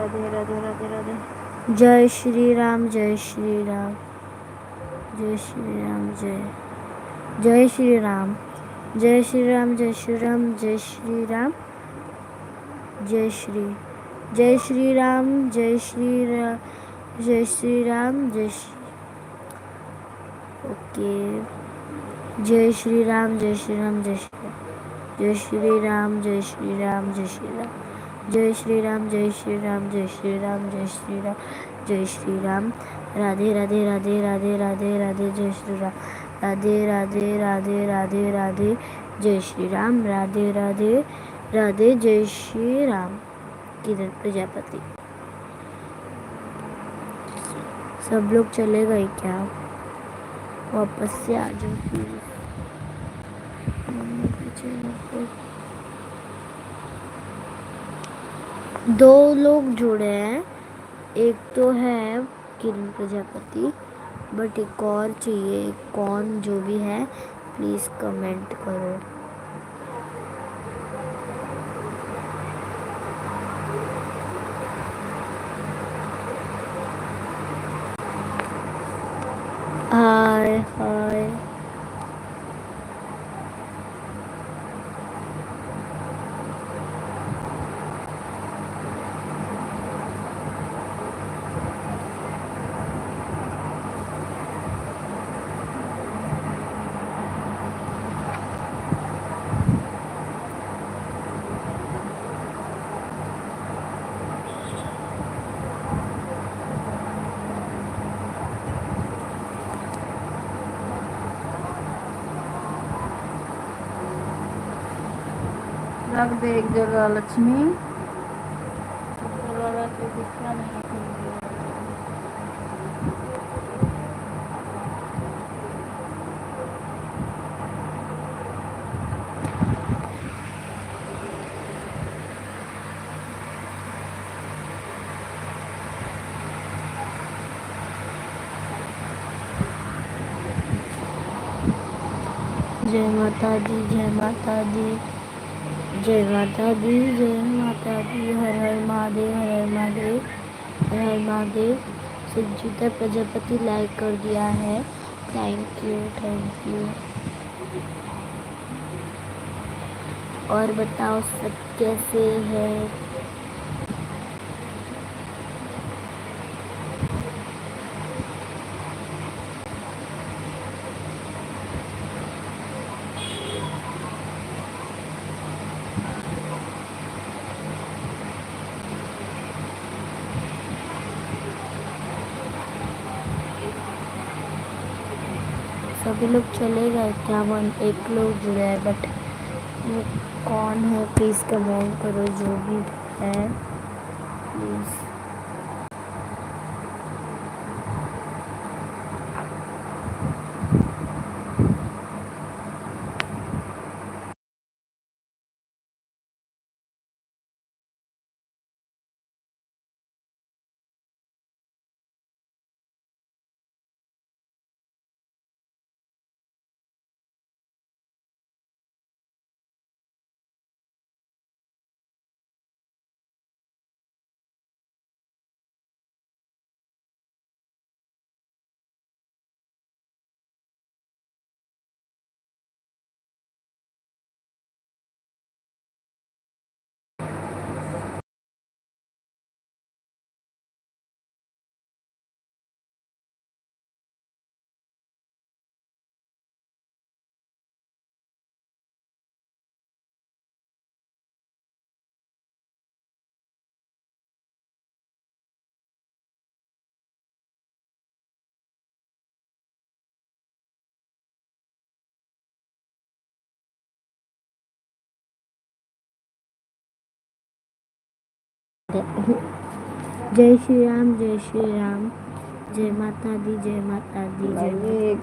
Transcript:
राधे राधे राधे राधे। जय श्री राम, जय श्री राम, जय श्री राम, जय श्री राम, जय श्री राम, जय श्री राम, जय श्री राम, जय श्री राम, जय श्री राम, जय श्री राम, ओके। जय श्री राम, जय श्री राम, जय श्री राम, जय श्री राम, जय श्री राम, जय श्री राम, जय श्री राम, जय श्री राम, जय श्री राम, जय श्री राम। राधे राधे राधे राधे राधे राधे, जय श्री राम। राधे राधे राधे राधे राधे, जय श्री राम। राधे राधे राधे, जय श्री राम। किरण प्रजापति। सब लोग चले गए क्या? वापस से आ जाओ प्लीज। दो लोग जुड़े हैं, एक तो है किरण प्रजापति, बट एक और चाहिए। कौन जो भी है प्लीज कमेंट करो। हाय हाय। रख दे एक जगह लक्ष्मी। जय माता दी, जय माता दी, जय माता दी, जय माता दी। हर हर महादेव, हर हर महादेव, हर हर महादेव। संजीता प्रजापति लाइक कर दिया है, थैंक यू थैंक यू। और बताओ सब कैसे है? सभी लोग चले गए क्या? एक लोग जुड़े हैं, बट वो कौन है प्लीज़ कमेंट करो, जो भी है प्लीज़। जय श्री राम, जय श्री राम, जय माता दी, जय माता दी, जय